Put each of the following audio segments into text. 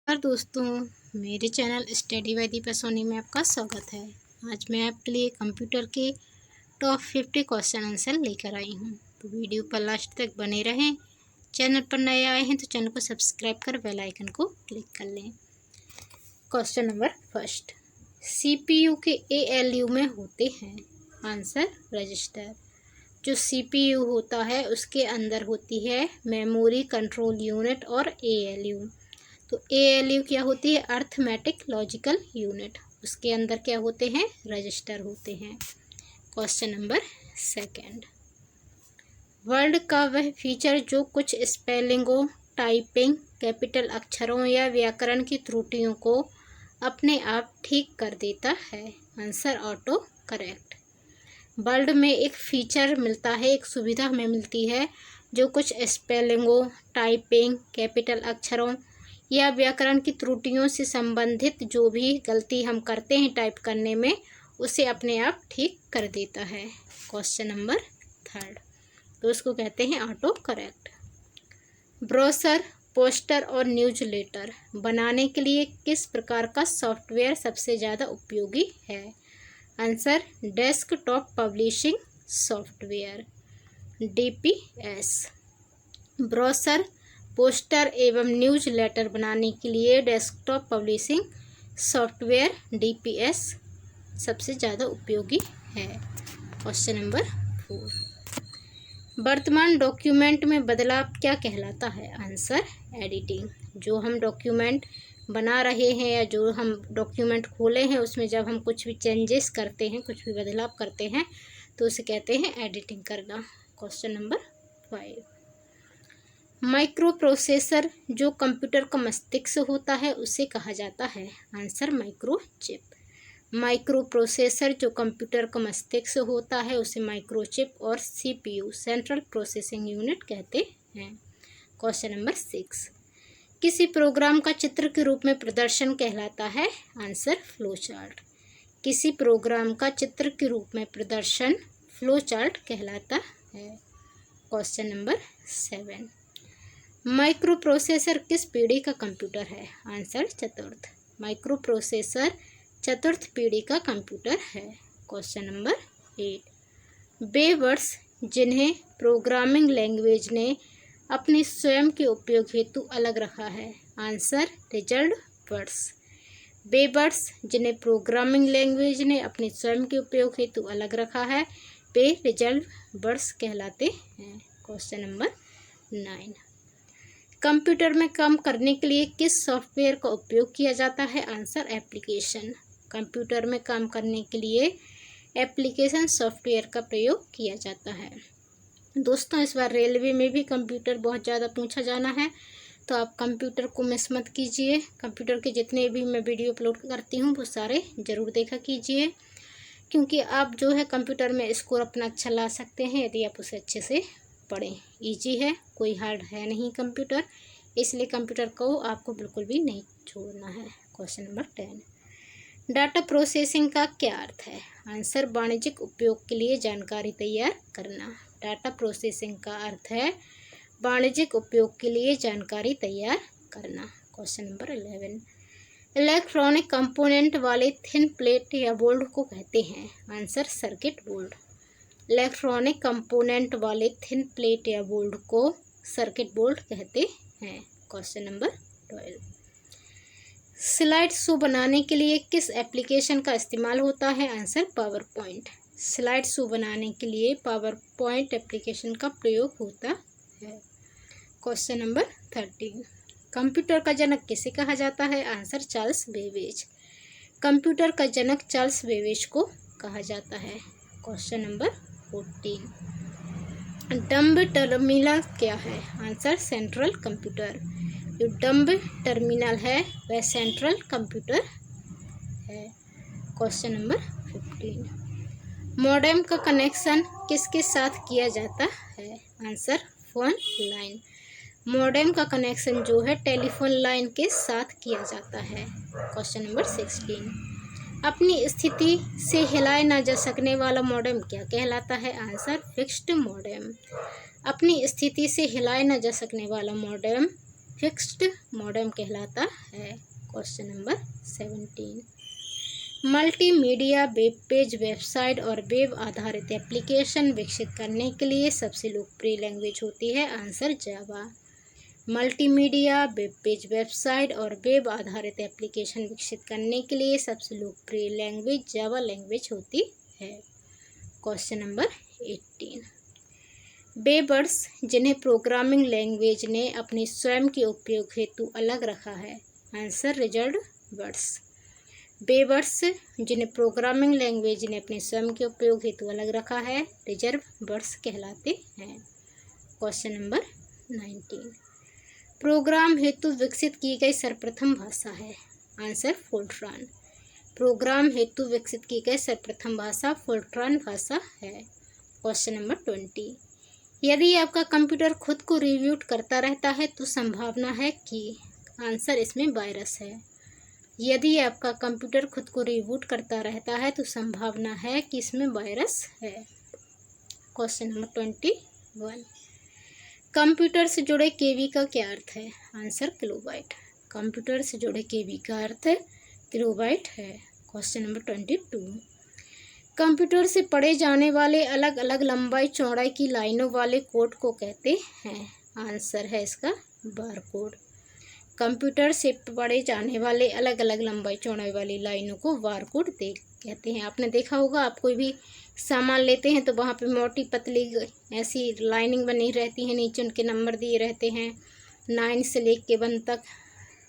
दोस्तों, मेरे channel study by Deepa Soni में आपका स्वागत है। आज मैं आपके लिए कंप्यूटर के टॉप 50 क्वेश्चन आंसर लेकर आई हूँ। तो वीडियो पर लास्ट तक बने रहें। चैनल पर नए आए हैं तो चैनल को सब्सक्राइब कर बेल आइकन को क्लिक कर लें। क्वेश्चन नंबर फर्स्ट, CPU के ALU में होते हैं। Answer register. जो CPU होता है उसके अंदर होती है मेमोरी कंट्रोल यूनिट और ALU। तो ALU क्या होती है? Arithmetic logical unit. उसके अंदर क्या होते हैं? रजिस्टर होते हैं। क्वेश्चन नंबर सेकंड, वर्ड का वह फीचर जो कुछ स्पेलिंगों, टाइपिंग, कैपिटल अक्षरों या व्याकरण की त्रुटियों को अपने आप ठीक कर देता है। Answer auto correct. वर्ड में एक फीचर मिलता है, एक सुविधा हमें मिलती है जो कुछ स्पेलिंगों, टाइपिंग, कैपिटल अक्षरों या व्याकरण की त्रुटियों से संबंधित जो भी गलती हम करते हैं टाइप करने में, उसे अपने आप ठीक कर देता है। क्वेश्चन नंबर थर्ड, तो उसको कहते हैं ऑटो करेक्ट। ब्रोशर, पोस्टर और न्यूज लेटर बनाने के लिए किस प्रकार का सॉफ्टवेयर सबसे ज़्यादा उपयोगी है? Answer desktop publishing software, DPS। Brochure, poster एवं न्यूज लेटर बनाने के लिए डेस्कटॉप पब्लिशिंग सॉफ्टवेयर DPS सबसे ज़्यादा उपयोगी है। क्वेश्चन नंबर 4, वर्तमान डॉक्यूमेंट में बदलाव क्या कहलाता है? Answer editing. जो हम डॉक्यूमेंट बना रहे हैं या जो हम डॉक्यूमेंट खोले हैं उसमें जब हम कुछ भी चेंजेस करते हैं, कुछ भी बदलाव करते हैं, तो उसे कहते हैं एडिटिंग करना। क्वेश्चन नंबर 5, माइक्रो प्रोसेसर जो कंप्यूटर का मस्तिष्क होता है उसे कहा जाता है। Answer microchip. माइक्रो प्रोसेसर जो कंप्यूटर का मस्तिष्क होता है उसे माइक्रोचिप और CPU सेंट्रल प्रोसेसिंग यूनिट कहते हैं। क्वेश्चन नंबर 6, किसी प्रोग्राम का चित्र के रूप में प्रदर्शन कहलाता है? Answer flow chart. किसी प्रोग्राम का चित्र के रूप में प्रदर्शन फ्लो चार्ट कहलाता है। क्वेश्चन नंबर 7, माइक्रो प्रोसेसर किस पीढ़ी का कंप्यूटर है? आंसर चतुर्थ। माइक्रो प्रोसेसर चतुर्थ पीढ़ी का कंप्यूटर है। क्वेश्चन नंबर 8, वे वर्ड्स जिन्हें प्रोग्रामिंग लैंग्वेज ने अपने स्वयं के उपयोग हेतु अलग रखा है। Answer reserved words. वे वर्ड्स जिन्हें प्रोग्रामिंग लैंग्वेज ने अपने स्वयं के उपयोग हेतु अलग रखा है वे रिजर्व्ड वर्ड्स कहलाते हैं। क्वेश्चन नंबर 9, कंप्यूटर में काम करने के लिए किस सॉफ्टवेयर का उपयोग किया जाता है? Answer application. कंप्यूटर में काम करने के लिए एप्लीकेशन सॉफ्टवेयर का प्रयोग किया जाता है। दोस्तों, इस बार रेलवे में भी कंप्यूटर बहुत ज़्यादा पूछा जाना है, तो आप कंप्यूटर को मिस मत कीजिए। कंप्यूटर के जितने भी मैं वीडियो अपलोड करती हूँ वो सारे ज़रूर देखा कीजिए, क्योंकि आप जो है कंप्यूटर में स्कोर अपना अच्छा ला सकते हैं यदि आप उसे अच्छे से पढ़ें। इजी है, कोई हार्ड है नहीं कंप्यूटर, इसलिए कंप्यूटर को आपको बिल्कुल भी नहीं छोड़ना है। क्वेश्चन नंबर 10, डाटा प्रोसेसिंग का क्या अर्थ है? आंसर वाणिज्यिक उपयोग के लिए जानकारी तैयार करना। डाटा प्रोसेसिंग का अर्थ है वाणिज्यिक उपयोग के लिए जानकारी तैयार करना। क्वेश्चन नंबर 11, इलेक्ट्रॉनिक कंपोनेंट वाले थिन प्लेट या बोर्ड को कहते हैं? Answer circuit board. Electronic component वाले थिन प्लेट या बोर्ड को सर्किट बोर्ड कहते हैं। क्वेश्चन नंबर 12, स्लाइड शो बनाने के लिए किस एप्लीकेशन का इस्तेमाल होता है? Answer power point. Slide show बनाने के लिए पावर पॉइंट एप्लीकेशन का प्रयोग होता है। क्वेश्चन नंबर 13, कंप्यूटर का जनक किसे कहा जाता है? Answer Charles Babbage. कंप्यूटर का जनक चार्ल्स बेबेज को कहा जाता है। क्वेश्चन नंबर 14, डम्ब टर्मिनल क्या है? Answer central computer. जो डम्ब टर्मिनल है वह सेंट्रल कंप्यूटर है। क्वेश्चन नंबर 15, मॉडेम का कनेक्शन किसके साथ किया जाता है? Answer phone line. मॉडेम का कनेक्शन जो है टेलीफोन लाइन के साथ किया जाता है। क्वेश्चन नंबर 16, अपनी स्थिति से हिलाए ना जा सकने वाला मॉडेम क्या कहलाता है? Answer fixed modem. अपनी स्थिति से हिलाए ना जा सकने वाला मॉडेम फिक्स्ड मॉडेम कहलाता है। Question number 17, multimedia web page, website और वेब आधारित एप्लीकेशन विकसित करने के लिए सबसे लोकप्रिय लैंग्वेज होती है। आंसर जावा। मल्टीमीडिया वेब पेज, वेबसाइट और वेब आधारित एप्लीकेशन विकसित करने के लिए सबसे लोकप्रिय लैंग्वेज जावा लैंग्वेज होती है। क्वेश्चन नंबर 18, वे वर्ड्स जिन्हें प्रोग्रामिंग लैंग्वेज ने अपने स्वयं के उपयोग हेतु अलग रखा है। Answer reserved words. वे वर्ड्स जिन्हें प्रोग्रामिंग लैंग्वेज ने अपने स्वयं के उपयोग हेतु अलग रखा है, रिजर्व वर्ड्स कहलाते हैं। क्वेश्चन नंबर 19, प्रोग्राम हेतु विकसित की गई सर्वप्रथम भाषा है। Answer Fortran. प्रोग्राम हेतु विकसित की गई सर्वप्रथम भाषा फोर्ट्रान भाषा है। क्वेश्चन नंबर 20, यदि आपका कंप्यूटर खुद को रिबूट करता रहता है तो संभावना है कि। आंसर इसमें वायरस है। यदि आपका कंप्यूटर खुद को रिबूट करता रहता है तो संभावना है कि इसमें वायरस है। क्वेश्चन नंबर 21, कंप्यूटर से जुड़े केबी का क्या अर्थ है। Answer kilobyte. कंप्यूटर से जुड़े केबी का अर्थ किलोबाइट है। क्वेश्चन नंबर 22, कंप्यूटर से पढ़े जाने वाले अलग अलग लंबाई चौड़ाई की लाइनों वाले कोड को कहते हैं। आंसर है इसका बार कोड। कंप्यूटर से पढ़े जाने वाले अलग अलग लंबाई चौड़ाई वाली लाइनों को बार कोड कहते हैं। आपने देखा होगा, आप कोई भी सामान लेते हैं तो वहाँ पे मोटी पतली ऐसी लाइनिंग बनी रहती है, नीचे उनके नंबर दिए रहते हैं 9 से लेके 1 तक,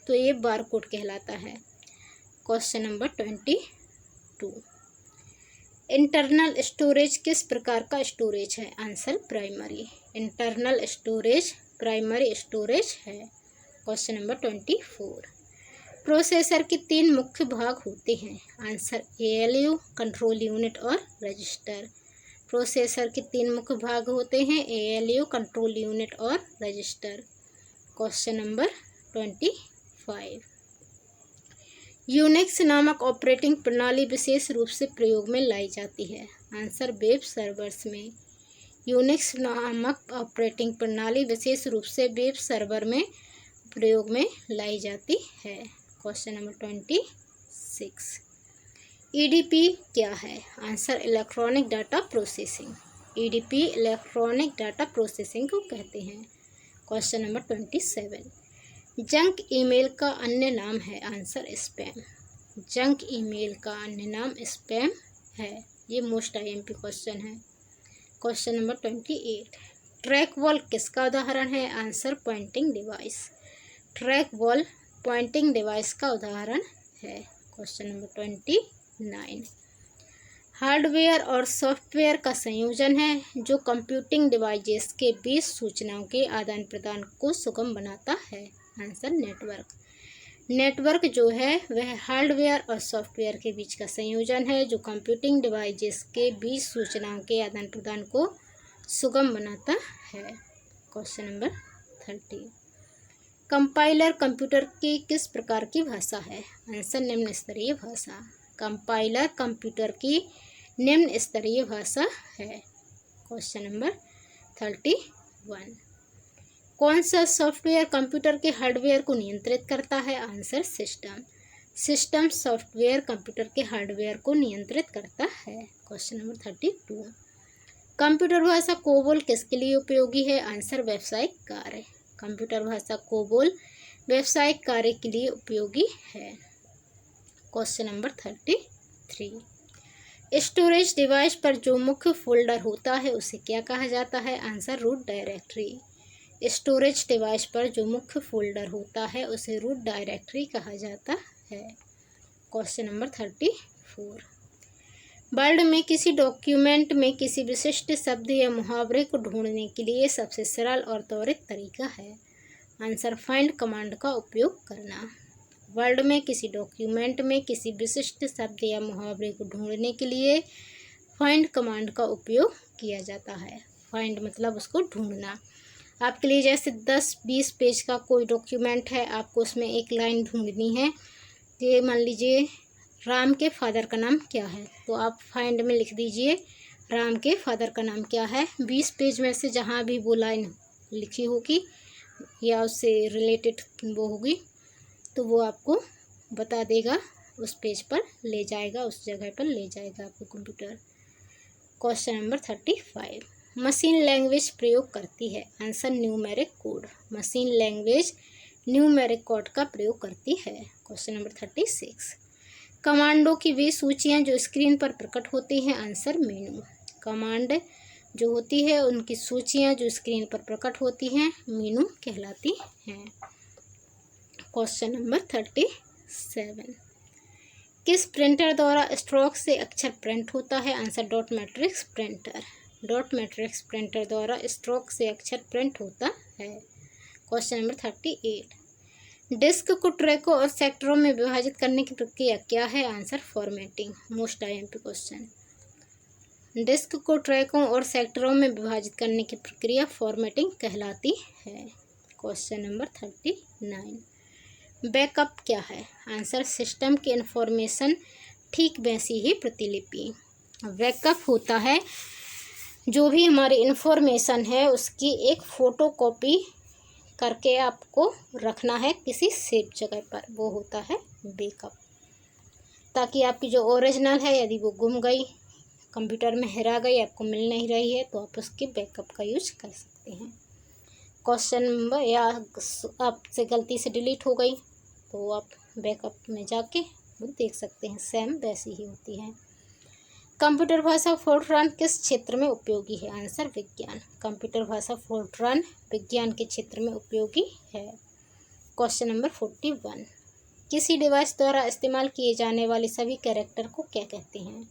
तो ये बार कोड कहलाता है। क्वेश्चन नंबर 22, इंटरनल स्टोरेज किस प्रकार का स्टोरेज है। Answer primary. Internal storage primary storage है। क्वेश्चन नंबर 24, प्रोसेसर के 3 मुख्य भाग होते हैं। आंसर ALU, कंट्रोल यूनिट और रजिस्टर। प्रोसेसर के 3 मुख्य भाग होते हैं, ALU, कंट्रोल यूनिट और रजिस्टर। क्वेश्चन नंबर 25, यूनिक्स नामक ऑपरेटिंग प्रणाली विशेष रूप से प्रयोग में लाई जाती है। आंसर वेब सर्वर्स में। यूनिक्स नामक ऑपरेटिंग प्रणाली विशेष रूप से वेब सर्वर में प्रयोग में लाई जाती है। क्वेश्चन नंबर 26, EDP क्या है। Answer electronic data processing. EDP electronic data processing को कहते हैं। क्वेश्चन नंबर 27, जंक ईमेल का अन्य नाम है। Answer spam. जंक ईमेल का अन्य नाम स्पैम है। ये मोस्ट IMP क्वेश्चन है। क्वेश्चन नंबर 28, ट्रैक वॉल किसका उदाहरण है। Answer pointing device. Track wall pointing device का उदाहरण है। क्वेश्चन नंबर 29, हार्डवेयर और सॉफ्टवेयर का संयोजन है जो कंप्यूटिंग डिवाइसेस के बीच सूचनाओं के आदान प्रदान को सुगम बनाता है। Answer network. नेटवर्क जो है वह हार्डवेयर और सॉफ्टवेयर के बीच का संयोजन है जो कंप्यूटिंग डिवाइसेस के बीच सूचनाओं के आदान प्रदान को सुगम बनाता है। क्वेश्चन नंबर 30, कंपाइलर कंप्यूटर की किस प्रकार की भाषा है। आंसर निम्न स्तरीय भाषा। कंपाइलर कंप्यूटर की निम्न स्तरीय भाषा है। क्वेश्चन नंबर 31, कौन सा सॉफ्टवेयर कंप्यूटर के हार्डवेयर को नियंत्रित करता है। Answer system. System software computer के हार्डवेयर को नियंत्रित करता है। क्वेश्चन नंबर 32, कंप्यूटर भाषा कोबोल किसके लिए उपयोगी है। आंसर व्यावसायिक कार्य। कंप्यूटर भाषा कोबोल व्यावसायिक कार्य के लिए उपयोगी है। क्वेश्चन नंबर 33, स्टोरेज डिवाइस पर जो मुख्य फोल्डर होता है उसे क्या कहा जाता है। Answer root directory. Storage device पर जो मुख्य फोल्डर होता है उसे रूट डायरेक्टरी कहा जाता है। क्वेश्चन नंबर 34, वर्ड में किसी डॉक्यूमेंट में किसी विशिष्ट शब्द या मुहावरे को ढूंढने के लिए सबसे सरल और त्वरित तरीका है। आंसर फाइंड कमांड का उपयोग करना। वर्ड में किसी डॉक्यूमेंट में किसी विशिष्ट शब्द या मुहावरे को ढूंढने के लिए फाइंड कमांड का उपयोग किया जाता है। फाइंड मतलब उसको ढूंढना। आपके लिए जैसे 10-20 पेज का कोई डॉक्यूमेंट है, आपको उसमें एक लाइन ढूंढनी है। ये मान लीजिए राम के फादर का नाम क्या है, तो आप फाइंड में लिख दीजिए राम के फादर का नाम क्या है। 20 पेज में से जहाँ भी वो लाइन लिखी होगी या उससे रिलेटेड वो होगी तो वो आपको बता देगा, उस पेज पर ले जाएगा, उस जगह पर ले जाएगा आपको computer. Question number 35, machine language प्रयोग करती है, answer numeric code. Machine language numeric code का प्रयोग करती है। क्वेश्चन नंबर 36, कमांडों की वे सूचियां जो स्क्रीन पर प्रकट होती हैं, आंसर मेनू। कमांड जो होती है उनकी सूचियां जो स्क्रीन पर प्रकट होती हैं मेनू कहलाती हैं। क्वेश्चन नंबर 37, किस प्रिंटर द्वारा स्ट्रोक से अक्षर प्रिंट होता है, answer dot matrix printer. Dot matrix printer द्वारा स्ट्रोक से अक्षर प्रिंट होता है। क्वेश्चन नंबर 38, डिस्क को ट्रैकों और सेक्टरों में विभाजित करने की प्रक्रिया क्या है, answer formatting. Most IMP question. Disk को ट्रैकों और सेक्टरों में विभाजित करने की प्रक्रिया फॉर्मेटिंग कहलाती है। क्वेश्चन नंबर 39, बैकअप क्या है, आंसर सिस्टम की इंफॉर्मेशन ठीक वैसी ही प्रतिलिपि। बैकअप होता है जो भी हमारी इंफॉर्मेशन है उसकी एक फ़ोटो कॉपी करके आपको रखना है किसी सेफ जगह पर, वो होता है बैकअप। ताकि आपकी जो ओरिजिनल है यदि वो गुम गई, कंप्यूटर में हेरा गई, आपको मिल नहीं रही है, तो आप उसके बैकअप का यूज कर सकते हैं। क्वेश्चन नंबर या आपसे गलती से डिलीट हो गई तो आप बैकअप में जाके वो देख सकते हैं, सेम वैसी ही होती है। कंप्यूटर भाषा फोर्ट्रान किस क्षेत्र में उपयोगी है, आंसर विज्ञान। कंप्यूटर भाषा फोर्ट्रान विज्ञान के क्षेत्र में उपयोगी है। क्वेश्चन नंबर 41, किसी डिवाइस द्वारा इस्तेमाल किए जाने वाले सभी कैरेक्टर को क्या कहते हैं,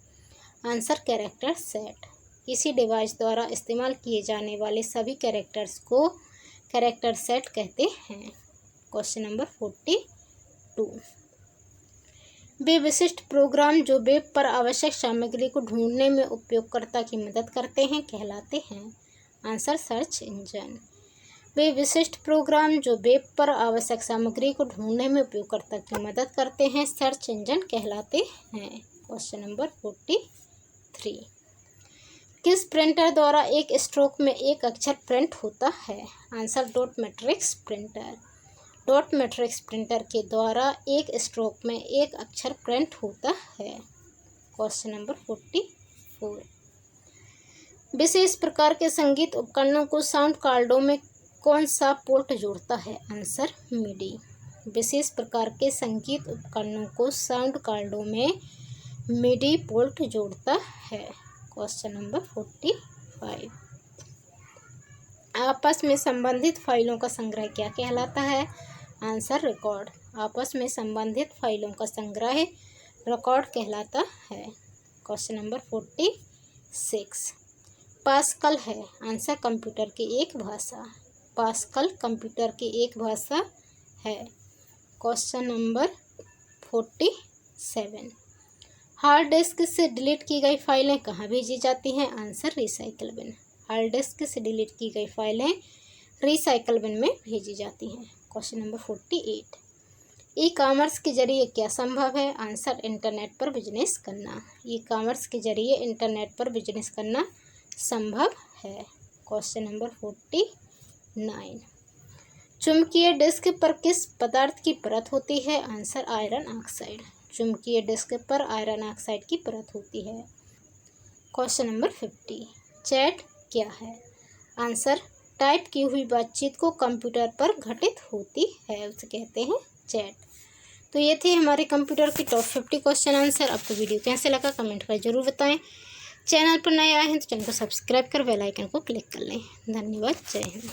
आंसर कैरेक्टर सेट। किसी डिवाइस द्वारा इस्तेमाल किए जाने वाले सभी कैरेक्टर्स को कैरेक्टर सेट कहते हैं। क्वेश्चन नंबर 42, वे विशिष्ट प्रोग्राम जो वेब पर आवश्यक सामग्री को ढूंढने में उपयोगकर्ता की मदद करते हैं कहलाते हैं, आंसर सर्च इंजन। वे विशिष्ट प्रोग्राम जो वेब पर आवश्यक सामग्री को ढूंढने में उपयोगकर्ता की मदद करते हैं सर्च इंजन कहलाते हैं। क्वेश्चन नंबर 43, किस प्रिंटर द्वारा एक स्ट्रोक में एक अक्षर प्रिंट होता है, answer dot matrix printer. Dot matrix printer के द्वारा एक स्ट्रोक में एक अक्षर प्रिंट होता है। क्वेश्चन नंबर 44, विशेष प्रकार के संगीत उपकरणों को साउंड कार्डों में कौन सा पोर्ट जोड़ता है, आंसर मिडी। विशेष प्रकार के संगीत उपकरणों को साउंड कार्डों में मिडी पोर्ट जोड़ता है। क्वेश्चन नंबर 45, आपस में संबंधित फाइलों का संग्रह क्या कहलाता है, आंसर रिकॉर्ड। आपस में संबंधित फाइलों का संग्रह रिकॉर्ड कहलाता है। क्वेश्चन नंबर 46, पास्कल है, आंसर कंप्यूटर की एक भाषा। पास्कल कंप्यूटर की एक भाषा है। क्वेश्चन नंबर 47, हार्ड डिस्क से डिलीट की गई फाइलें कहाँ भेजी जाती हैं, answer recycle bin. Hard disk से डिलीट की गई फाइलें रिसाइकल बिन में भेजी जाती हैं। क्वेश्चन नंबर 48, ई कॉमर्स के जरिए क्या संभव है, आंसर इंटरनेट पर बिजनेस करना। ई कॉमर्स के जरिए इंटरनेट पर बिजनेस करना संभव है। क्वेश्चन नंबर 49, चुंबकीय डिस्क पर किस पदार्थ की परत होती है, आंसर आयरन ऑक्साइड। चुंबकीय डिस्क पर आयरन ऑक्साइड की परत होती है। क्वेश्चन नंबर 50, चैट क्या है, आंसर टाइप की हुई बातचीत को कंप्यूटर पर घटित होती है, उसे कहते हैं चैट। तो ये थे हमारे कंप्यूटर के टॉप 50 क्वेश्चन आंसर। आपको वीडियो कैसे लगा कमेंट कर जरूर बताएं। चैनल पर नए आए हैं तो चैनल को सब्सक्राइब कर बेल आइकन को क्लिक कर लें। धन्यवाद। जय हिंद।